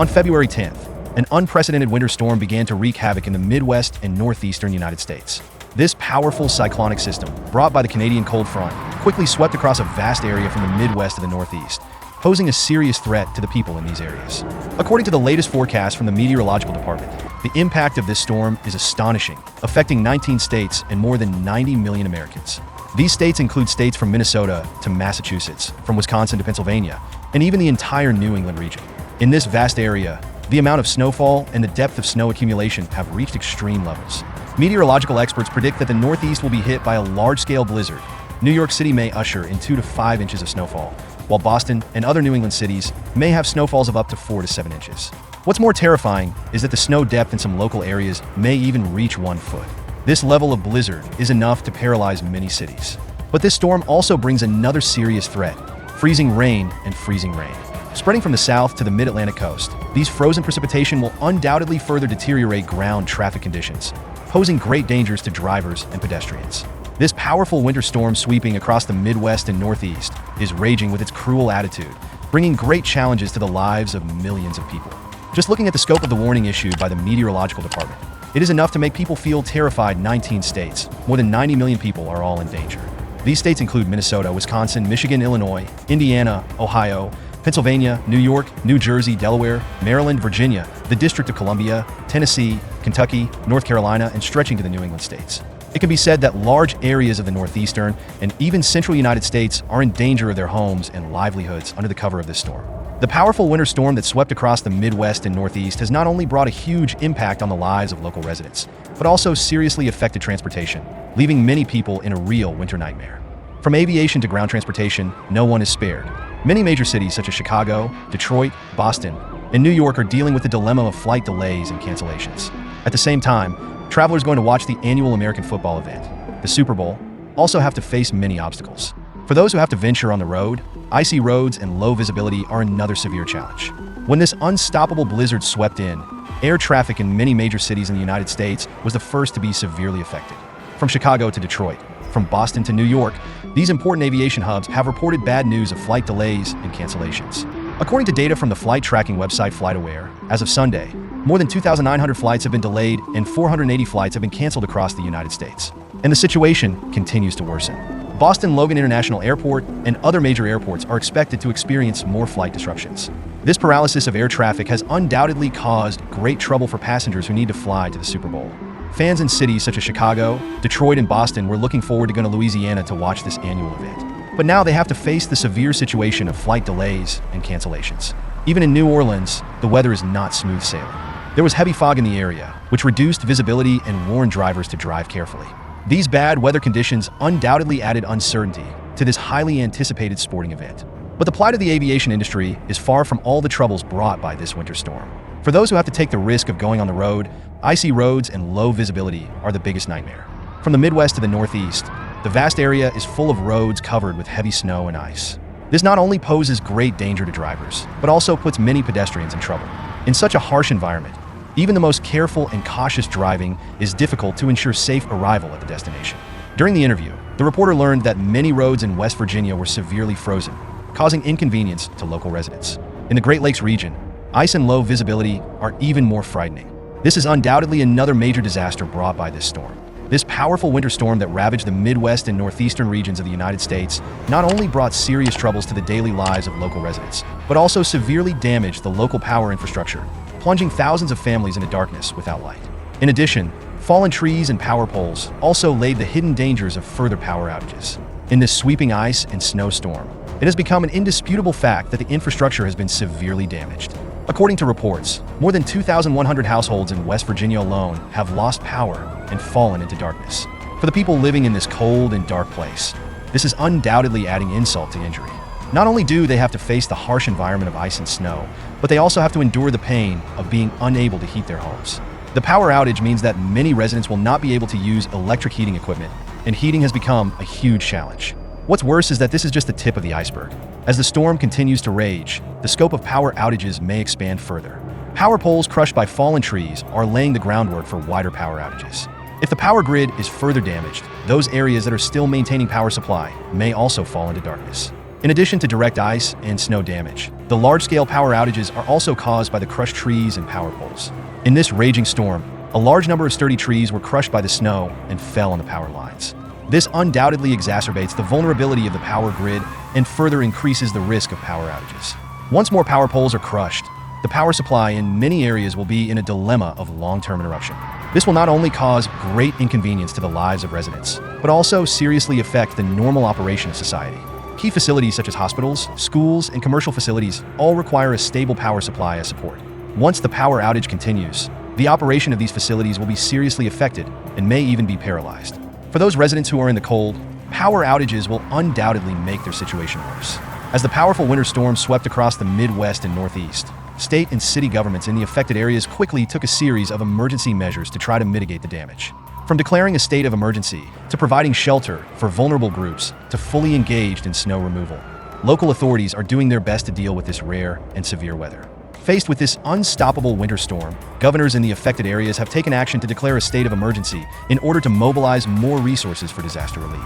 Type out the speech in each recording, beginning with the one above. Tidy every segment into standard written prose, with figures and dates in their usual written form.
On February 10th, an unprecedented winter storm began to wreak havoc in the Midwest and Northeastern United States. This powerful cyclonic system, brought by the Canadian cold front, quickly swept across a vast area from the Midwest to the Northeast, posing a serious threat to the people in these areas. According to the latest forecast from the Meteorological Department, the impact of this storm is astonishing, affecting 19 states and more than 90 million Americans. These states include states from Minnesota to Massachusetts, from Wisconsin to Pennsylvania, and even the entire New England region. In this vast area, the amount of snowfall and the depth of snow accumulation have reached extreme levels. Meteorological experts predict that the Northeast will be hit by a large-scale blizzard. New York City may usher in 2 to 5 inches of snowfall, while Boston and other New England cities may have snowfalls of up to 4 to 7 inches. What's more terrifying is that the snow depth in some local areas may even reach 1 foot. This level of blizzard is enough to paralyze many cities. But this storm also brings another serious threat: freezing rain and freezing rain. Spreading from the south to the mid-Atlantic coast, these frozen precipitation will undoubtedly further deteriorate ground traffic conditions, posing great dangers to drivers and pedestrians. This powerful winter storm sweeping across the Midwest and Northeast is raging with its cruel attitude, bringing great challenges to the lives of millions of people. Just looking at the scope of the warning issued by the Meteorological Department, it is enough to make people feel terrified. 19 states, more than 90 million people, are all in danger. These states include Minnesota, Wisconsin, Michigan, Illinois, Indiana, Ohio, Pennsylvania, New York, New Jersey, Delaware, Maryland, Virginia, the District of Columbia, Tennessee, Kentucky, North Carolina, and stretching to the New England states. It can be said that large areas of the Northeastern and even central United States are in danger of their homes and livelihoods under the cover of this storm. The powerful winter storm that swept across the Midwest and Northeast has not only brought a huge impact on the lives of local residents, but also seriously affected transportation, leaving many people in a real winter nightmare. From aviation to ground transportation, no one is spared. Many major cities such as Chicago, Detroit, Boston, and New York are dealing with the dilemma of flight delays and cancellations. At the same time, travelers going to watch the annual American football event, the Super Bowl, also have to face many obstacles. For those who have to venture on the road, icy roads and low visibility are another severe challenge. When this unstoppable blizzard swept in, air traffic in many major cities in the United States was the first to be severely affected. From Chicago to Detroit, from Boston to New York, these important aviation hubs have reported bad news of flight delays and cancellations. According to data from the flight tracking website FlightAware, as of Sunday, more than 2,900 flights have been delayed and 480 flights have been canceled across the United States. And the situation continues to worsen. Boston Logan International Airport and other major airports are expected to experience more flight disruptions. This paralysis of air traffic has undoubtedly caused great trouble for passengers who need to fly to the Super Bowl. Fans in cities such as Chicago, Detroit, and Boston were looking forward to going to Louisiana to watch this annual event. But now they have to face the severe situation of flight delays and cancellations. Even in New Orleans, the weather is not smooth sailing. There was heavy fog in the area, which reduced visibility and warned drivers to drive carefully. These bad weather conditions undoubtedly added uncertainty to this highly anticipated sporting event. But the plight of the aviation industry is far from all the troubles brought by this winter storm. For those who have to take the risk of going on the road, icy roads and low visibility are the biggest nightmare. From the Midwest to the Northeast, the vast area is full of roads covered with heavy snow and ice. This not only poses great danger to drivers, but also puts many pedestrians in trouble. In such a harsh environment, even the most careful and cautious driving is difficult to ensure safe arrival at the destination. During the interview, the reporter learned that many roads in West Virginia were severely frozen, causing inconvenience to local residents. In the Great Lakes region, ice and low visibility are even more frightening. This is undoubtedly another major disaster brought by this storm. This powerful winter storm that ravaged the Midwest and Northeastern regions of the United States not only brought serious troubles to the daily lives of local residents, but also severely damaged the local power infrastructure, plunging thousands of families into darkness without light. In addition, fallen trees and power poles also laid the hidden dangers of further power outages. In this sweeping ice and snowstorm, it has become an indisputable fact that the infrastructure has been severely damaged. According to reports, more than 2,100 households in West Virginia alone have lost power and fallen into darkness. For the people living in this cold and dark place, this is undoubtedly adding insult to injury. Not only do they have to face the harsh environment of ice and snow, but they also have to endure the pain of being unable to heat their homes. The power outage means that many residents will not be able to use electric heating equipment, and heating has become a huge challenge. What's worse is that this is just the tip of the iceberg. As the storm continues to rage, the scope of power outages may expand further. Power poles crushed by fallen trees are laying the groundwork for wider power outages. If the power grid is further damaged, those areas that are still maintaining power supply may also fall into darkness. In addition to direct ice and snow damage, The large-scale power outages are also caused by the crushed trees and power poles. In this raging storm, a large number of sturdy trees were crushed by the snow and fell on the power lines. This undoubtedly exacerbates the vulnerability of the power grid and further increases the risk of power outages. Once more power poles are crushed, the power supply in many areas will be in a dilemma of long-term interruption. This will not only cause great inconvenience to the lives of residents, but also seriously affect the normal operation of society. Key facilities such as hospitals, schools, and commercial facilities all require a stable power supply as support. Once the power outage continues, the operation of these facilities will be seriously affected and may even be paralyzed. For those residents who are in the cold, power outages will undoubtedly make their situation worse. As the powerful winter storm swept across the Midwest and Northeast, state and city governments in the affected areas quickly took a series of emergency measures to try to mitigate the damage. From declaring a state of emergency, to providing shelter for vulnerable groups, to fully engaged in snow removal, local authorities are doing their best to deal with this rare and severe weather. Faced with this unstoppable winter storm, governors in the affected areas have taken action to declare a state of emergency in order to mobilize more resources for disaster relief.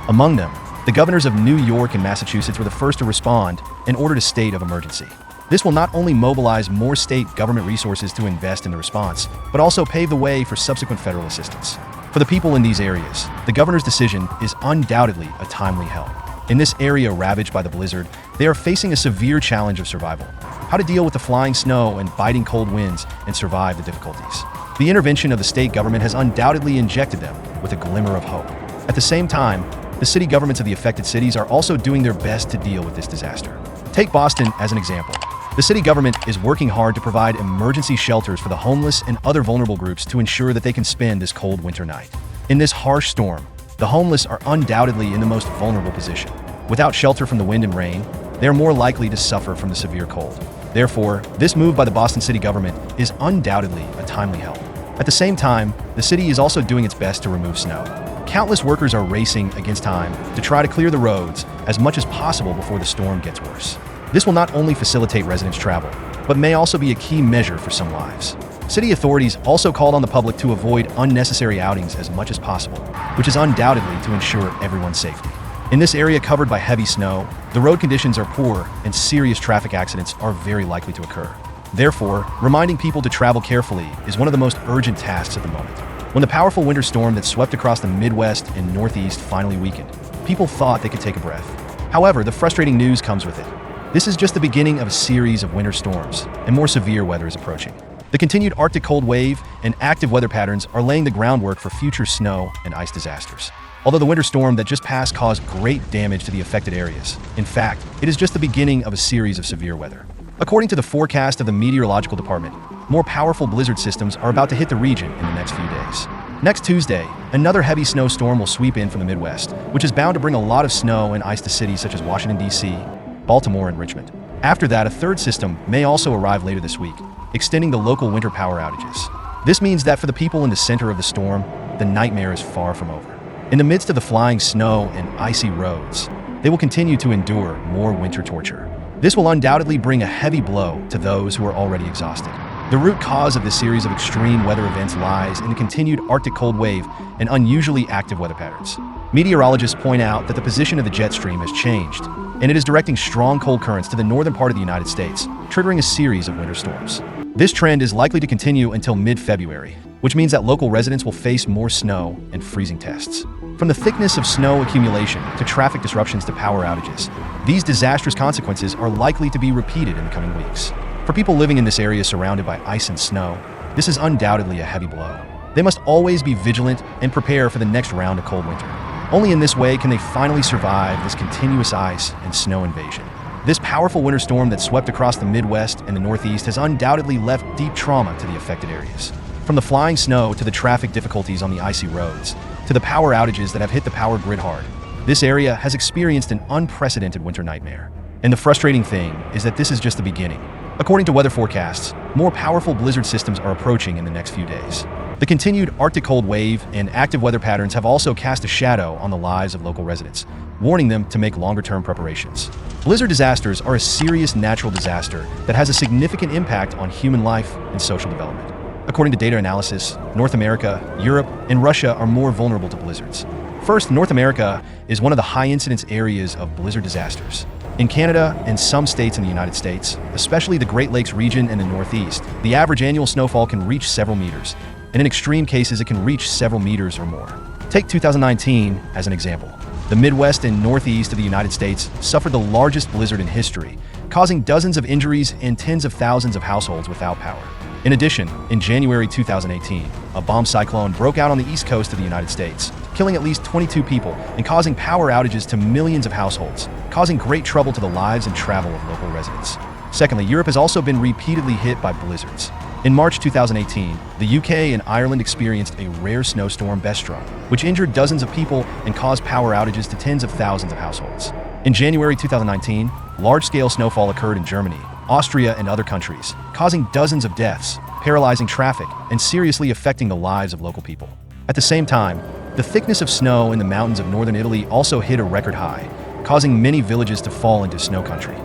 Among them, the governors of New York and Massachusetts were the first to respond and ordered a state of emergency. This will not only mobilize more state government resources to invest in the response, but also pave the way for subsequent federal assistance. For the people in these areas, the governor's decision is undoubtedly a timely help. In this area ravaged by the blizzard, they are facing a severe challenge of survival. How to deal with the flying snow and biting cold winds and survive the difficulties. The intervention of the state government has undoubtedly injected them with a glimmer of hope. At the same time, the city governments of the affected cities are also doing their best to deal with this disaster. Take Boston as an example. The city government is working hard to provide emergency shelters for the homeless and other vulnerable groups to ensure that they can spend this cold winter night. In this harsh storm, the homeless are undoubtedly in the most vulnerable position. Without shelter from the wind and rain, they are more likely to suffer from the severe cold. Therefore, this move by the Boston city government is undoubtedly a timely help. At the same time, the city is also doing its best to remove snow. Countless workers are racing against time to try to clear the roads as much as possible before the storm gets worse. This will not only facilitate residents' travel, but may also be a key measure for some lives. City authorities also called on the public to avoid unnecessary outings as much as possible, which is undoubtedly to ensure everyone's safety. In this area covered by heavy snow, the road conditions are poor and serious traffic accidents are very likely to occur. Therefore, reminding people to travel carefully is one of the most urgent tasks at the moment. When the powerful winter storm that swept across the Midwest and Northeast finally weakened, people thought they could take a breath. However, the frustrating news comes with it. This is just the beginning of a series of winter storms, and more severe weather is approaching. The continued Arctic cold wave and active weather patterns are laying the groundwork for future snow and ice disasters. Although the winter storm that just passed caused great damage to the affected areas, in fact, it is just the beginning of a series of severe weather. According to the forecast of the Meteorological Department, more powerful blizzard systems are about to hit the region in the next few days. Next Tuesday, another heavy snowstorm will sweep in from the Midwest, which is bound to bring a lot of snow and ice to cities such as Washington, D.C., Baltimore, and Richmond. After that, a third system may also arrive later this week, extending the local winter power outages. This means that for the people in the center of the storm, the nightmare is far from over. In the midst of the flying snow and icy roads, they will continue to endure more winter torture. This will undoubtedly bring a heavy blow to those who are already exhausted. The root cause of this series of extreme weather events lies in the continued Arctic cold wave and unusually active weather patterns. Meteorologists point out that the position of the jet stream has changed, and it is directing strong cold currents to the northern part of the United States, triggering a series of winter storms. This trend is likely to continue until mid-February, which means that local residents will face more snow and freezing tests. From the thickness of snow accumulation to traffic disruptions to power outages, these disastrous consequences are likely to be repeated in the coming weeks. For people living in this area surrounded by ice and snow, this is undoubtedly a heavy blow. They must always be vigilant and prepare for the next round of cold winter. Only in this way can they finally survive this continuous ice and snow invasion. This powerful winter storm that swept across the Midwest and the Northeast has undoubtedly left deep trauma to the affected areas. From the flying snow to the traffic difficulties on the icy roads, to the power outages that have hit the power grid hard, this area has experienced an unprecedented winter nightmare. And the frustrating thing is that this is just the beginning. According to weather forecasts, more powerful blizzard systems are approaching in the next few days. The continued Arctic cold wave and active weather patterns have also cast a shadow on the lives of local residents, warning them to make longer-term preparations. Blizzard disasters are a serious natural disaster that has a significant impact on human life and social development. According to data analysis, North America, Europe, and Russia are more vulnerable to blizzards. First, North America is one of the high-incidence areas of blizzard disasters. In Canada and some states in the United States, especially the Great Lakes region and the Northeast, the average annual snowfall can reach several meters, and in extreme cases it can reach several meters or more. Take 2019 as an example. The Midwest and Northeast of the United States suffered the largest blizzard in history, causing dozens of injuries and tens of thousands of households without power. In addition, in January 2018, a bomb cyclone broke out on the east coast of the United States, killing at least 22 people and causing power outages to millions of households, causing great trouble to the lives and travel of local residents. Secondly, Europe has also been repeatedly hit by blizzards. In March 2018, the UK and Ireland experienced a rare snowstorm Bestrom, which injured dozens of people and caused power outages to tens of thousands of households. In January 2019, large-scale snowfall occurred in Germany, Austria, and other countries, causing dozens of deaths, paralyzing traffic, and seriously affecting the lives of local people. At the same time, the thickness of snow in the mountains of northern Italy also hit a record high, causing many villages to fall into snow country.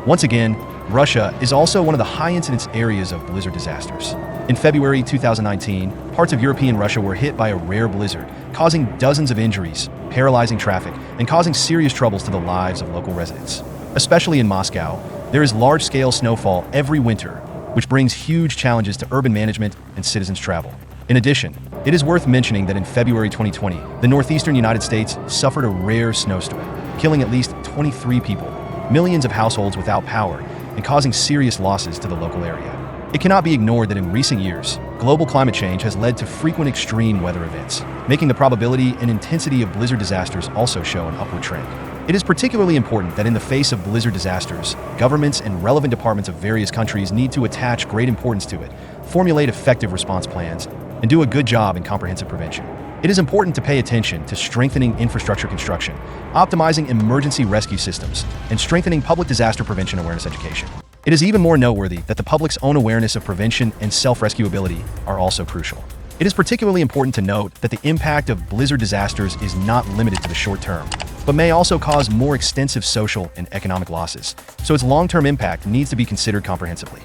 Once again, Russia is also one of the high-incidence areas of blizzard disasters. In February 2019, parts of European Russia were hit by a rare blizzard, causing dozens of injuries, paralyzing traffic, and causing serious troubles to the lives of local residents. Especially in Moscow, there is large-scale snowfall every winter, which brings huge challenges to urban management and citizens' travel. In addition, it is worth mentioning that in February 2020, the Northeastern United States suffered a rare snowstorm, killing at least 23 people, millions of households without power, and causing serious losses to the local area. It cannot be ignored that in recent years, global climate change has led to frequent extreme weather events, making the probability and intensity of blizzard disasters also show an upward trend. It is particularly important that in the face of blizzard disasters, governments and relevant departments of various countries need to attach great importance to it, formulate effective response plans, and do a good job in comprehensive prevention. It is important to pay attention to strengthening infrastructure construction, optimizing emergency rescue systems, and strengthening public disaster prevention awareness education. It is even more noteworthy that the public's own awareness of prevention and self-rescue ability are also crucial. It is particularly important to note that the impact of blizzard disasters is not limited to the short term, but may also cause more extensive social and economic losses, so its long-term impact needs to be considered comprehensively.